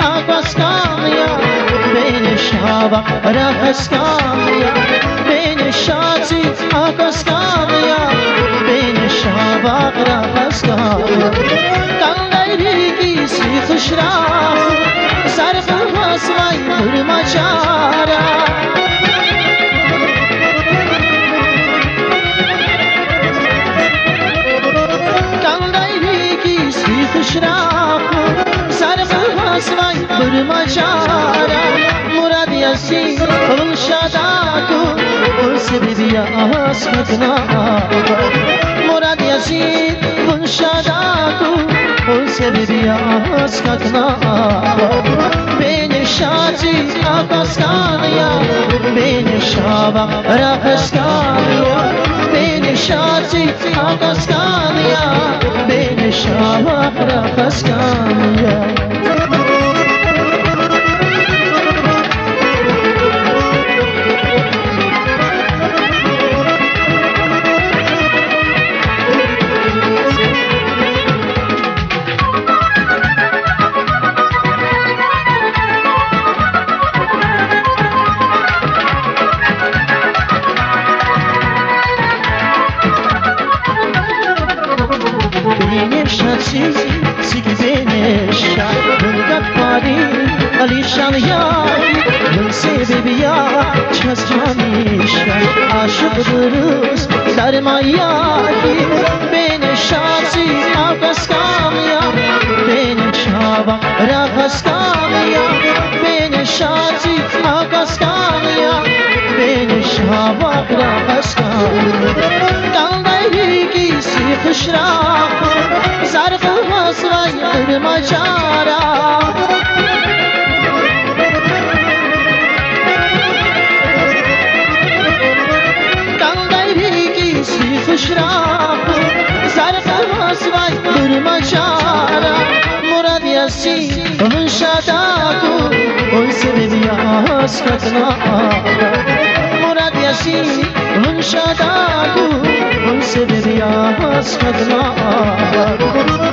Akaskamya beni şabak rakaskamya beni şazi akaskamya beni şabak rakaskamya Kangayri kisi kuşra sarfı vasvay durmaçara Kangayri kisi kuşra Svay durmaçara Murad Yasin ol şadaku ol sebebi askatna Murad Yasin ol şadaku ol sebebi askatna Beni şazi akaskanya beni şabak rakaskanya Beni şazi akaskanya beni şabak rakaskanya Alişan yâri, yıl sebebi ya Çazmamışa, aşıkdırız darma yâri Beni şazi akaskamya Beni çabak rakaskamya Beni şazi akaskamya Beni şabak rakaskamya Kaldayri kisi kışrak Zarfı vasvay durmaçara Kuşrak zarfı vasvay durmaçara Murad Yasin ol şadaku ol sebebi askatna Murad Yasin ol şadaku ol sebebi askatna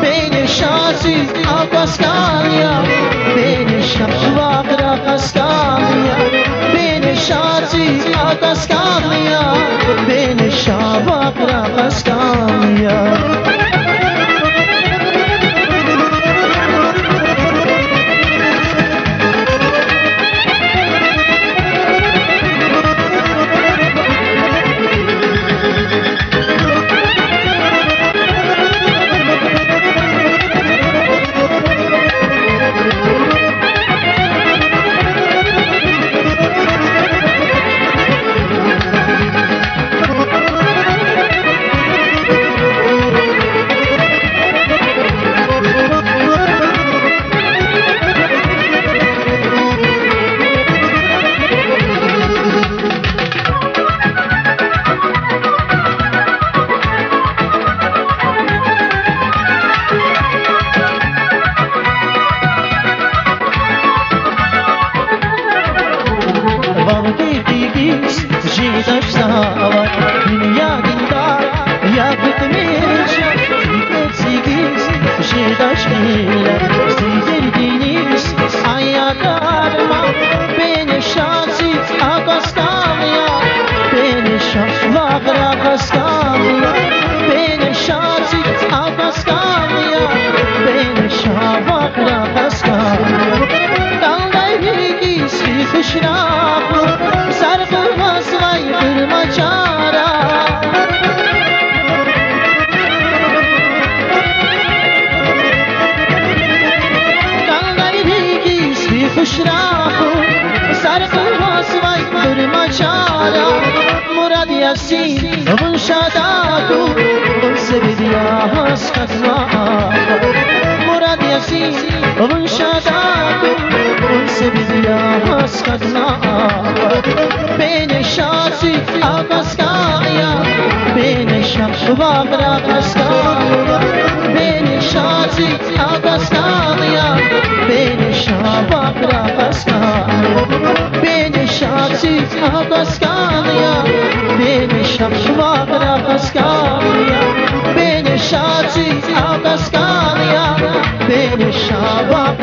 Beni şazi akaskanya beni şabak rakaskanya Beni şazi akaskanya beni şabak rakaskanya Dünya dindar yakıtmış Yıkıtsız Şirdaş millet Seydirdiniz ayakarma Beni şansı akaskamya Beni şaflak rakaskamya Beni şansı akaskamya Beni şaflak rakaskamya Kaldayri kisi kışrak Sarfı vasvay durmaçara Kaldayri kisi kuşrak Sarfı vasvay durmaçara Murad Yasin ol şadaku ol sebebi askatna Murad Yasin ol şadaku ol sebebi askatna Beni şazi akaskaya Beni şabak rakaskaya Beni şazi akaskaya Beni şabak rakaskaya Beni şazi akaskaya Beni şabak rakaskaya Beni şazi akaskaya Beni şabak